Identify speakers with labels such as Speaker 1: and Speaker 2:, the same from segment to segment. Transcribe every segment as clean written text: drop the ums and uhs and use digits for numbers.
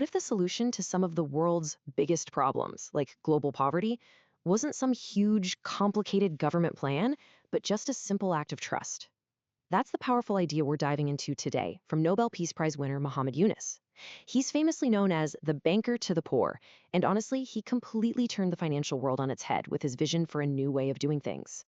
Speaker 1: if the solution to some of the world's biggest problems, like global poverty, wasn't some huge, complicated government plan, but just a simple act of trust? That's the powerful idea we're diving into today from Nobel Peace Prize winner Muhammad Yunus. He's famously known as the banker to the poor, and honestly, he completely turned the financial world on its head with his vision for a new way of doing things.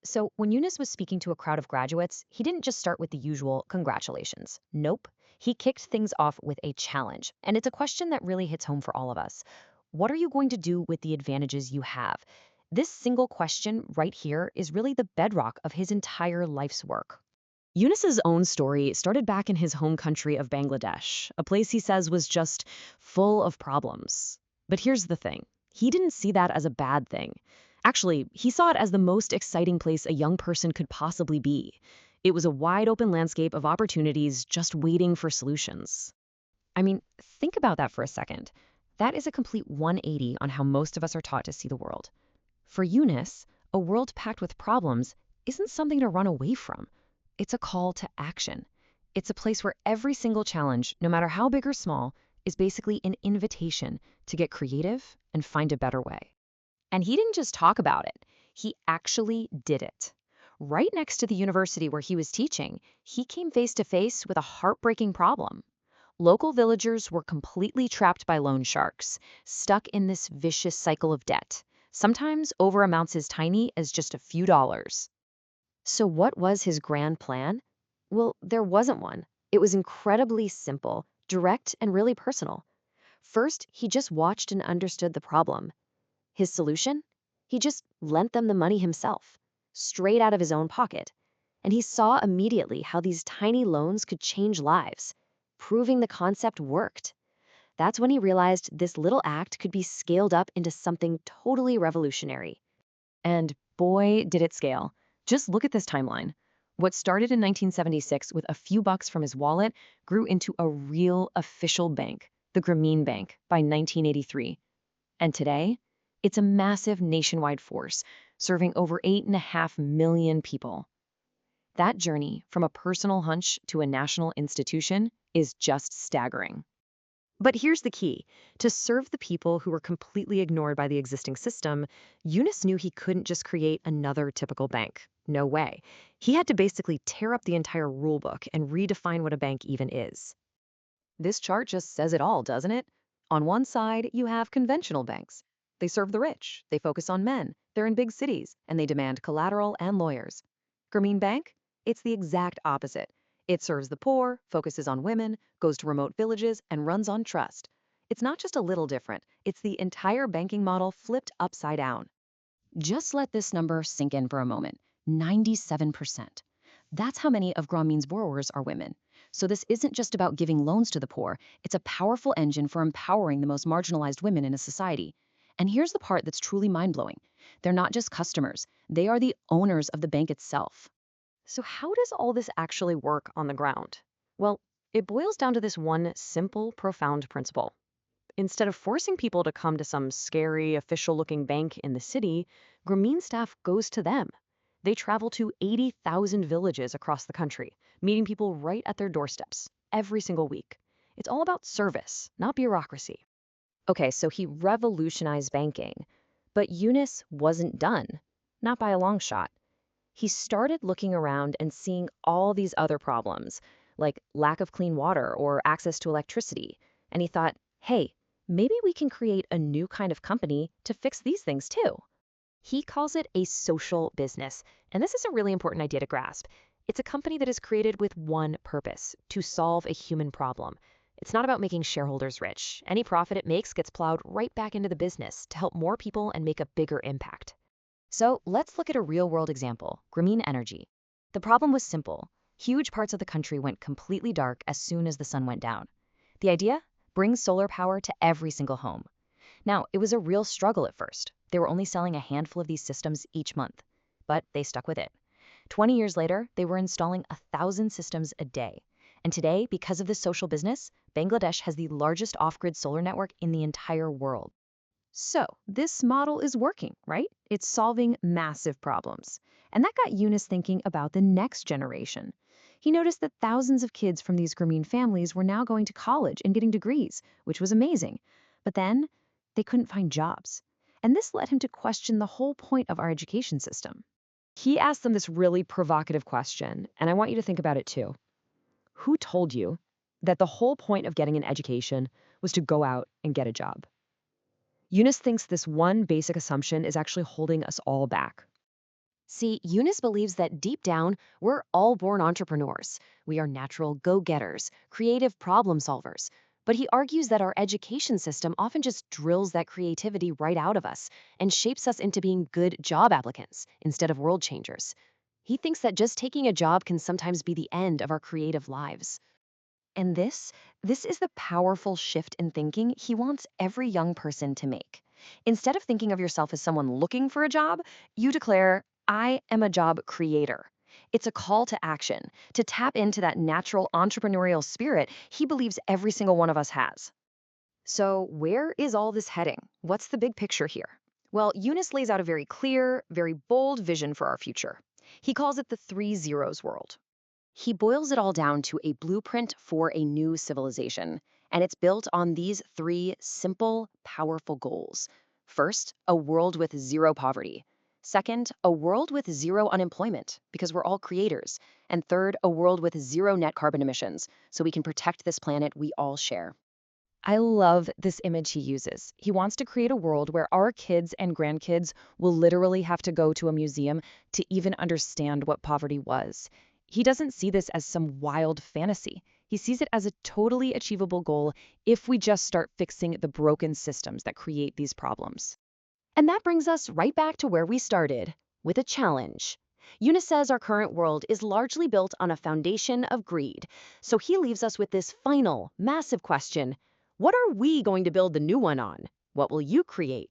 Speaker 1: So, when Yunus was speaking to a crowd of graduates, he didn't just start with the usual congratulations. Nope. He kicked things off with a challenge. And it's a question that really hits home for all of us. What are you going to do with the advantages you have? This single question right here is really the bedrock of his entire life's work. Yunus's own story started back in his home country of Bangladesh, a place he says was just full of problems. But here's the thing. He didn't see that as a bad thing. Actually, he saw it as the most exciting place a young person could possibly be. It was a wide open landscape of opportunities just waiting for solutions. I mean, think about that for a second. That is a complete 180 on how most of us are taught to see the world. For Yunus, a world packed with problems isn't something to run away from. It's a call to action. It's a place where every single challenge, no matter how big or small, is basically an invitation to get creative and find a better way. And he didn't just talk about it, he actually did it. Right next to the university where he was teaching, he came face to face with a heartbreaking problem. Local villagers were completely trapped by loan sharks, stuck in this vicious cycle of debt, sometimes over amounts as tiny as just a few dollars. So, what was his grand plan? Well, there wasn't one. It was incredibly simple, direct, and really personal. First, he just watched and understood the problem. His solution? He just lent them the money himself, straight out of his own pocket. And he saw immediately how these tiny loans could change lives, proving the concept worked. That's when he realized this little act could be scaled up into something totally revolutionary. And boy, did it scale. Just look at this timeline. What started in 1976 with a few bucks from his wallet grew into a real official bank, the Grameen Bank, by 1983. And today, it's a massive nationwide force, serving over 8.5 million people. That journey from a personal hunch to a national institution is just staggering. But here's the key. To serve the people who were completely ignored by the existing system, Yunus knew he couldn't just create another typical bank. No way. He had to basically tear up the entire rulebook and redefine what a bank even is. This chart just says it all, doesn't it? On one side, you have conventional banks. They serve the rich, they focus on men, they're in big cities, and they demand collateral and lawyers. Grameen Bank? It's the exact opposite. It serves the poor, focuses on women, goes to remote villages, and runs on trust. It's not just a little different, it's the entire banking model flipped upside down. Just let this number sink in for a moment. 97%. That's how many of Grameen's borrowers are women. So this isn't just about giving loans to the poor, it's a powerful engine for empowering the most marginalized women in a society. And here's the part that's truly mind-blowing. They're not just customers, they are the owners of the bank itself. So how does all this actually work on the ground? Well, it boils down to this one simple, profound principle. Instead of forcing people to come to some scary, official-looking bank in the city, Grameen staff goes to them. They travel to 80,000 villages across the country, meeting people right at their doorsteps every single week. It's all about service, not bureaucracy. Okay, so he revolutionized banking. But Yunus wasn't done. Not by a long shot. He started looking around and seeing all these other problems, like lack of clean water or access to electricity. And he thought, hey, maybe we can create a new kind of company to fix these things too. He calls it a social business, and this is a really important idea to grasp. It's a company that is created with one purpose, to solve a human problem. It's not about making shareholders rich. Any profit it makes gets plowed right back into the business to help more people and make a bigger impact. So let's look at a real-world example, Grameen Energy. The problem was simple. Huge parts of the country went completely dark as soon as the sun went down. The idea? Bring solar power to every single home. Now, it was a real struggle at first. They were only selling a handful of these systems each month, but they stuck with it. 20 years later, they were installing 1,000 systems a day. And today, because of this social business, Bangladesh has the largest off-grid solar network in the entire world. So, this model is working, right? It's solving massive problems. And that got Yunus thinking about the next generation. He noticed that thousands of kids from these Grameen families were now going to college and getting degrees, which was amazing. But then they couldn't find jobs. And this led him to question the whole point of our education system. He asked them this really provocative question, and I want you to think about it too. Who told you that the whole point of getting an education was to go out and get a job? Yunus thinks this one basic assumption is actually holding us all back. See, Yunus believes that deep down, we're all born entrepreneurs. We are natural go-getters, creative problem solvers. But he argues that our education system often just drills that creativity right out of us and shapes us into being good job applicants instead of world changers. He thinks that just taking a job can sometimes be the end of our creative lives. And this is the powerful shift in thinking he wants every young person to make. Instead of thinking of yourself as someone looking for a job, you declare, I am a job creator. It's a call to action, to tap into that natural entrepreneurial spirit he believes every single one of us has. So, where is all this heading? What's the big picture here? Well, Yunus lays out a very clear, very bold vision for our future. He calls it the 3 zeros world. He boils it all down to a blueprint for a new civilization, and it's built on these 3 simple, powerful goals. First, a world with zero poverty. Second, a world with zero unemployment, because we're all creators. And third, a world with zero net carbon emissions, so we can protect this planet we all share. I love this image he uses. He wants to create a world where our kids and grandkids will literally have to go to a museum to even understand what poverty was. He doesn't see this as some wild fantasy. He sees it as a totally achievable goal if we just start fixing the broken systems that create these problems. And that brings us right back to where we started, with a challenge. Yunus says our current world is largely built on a foundation of greed, so he leaves us with this final, massive question. What are we going to build the new one on? What will you create?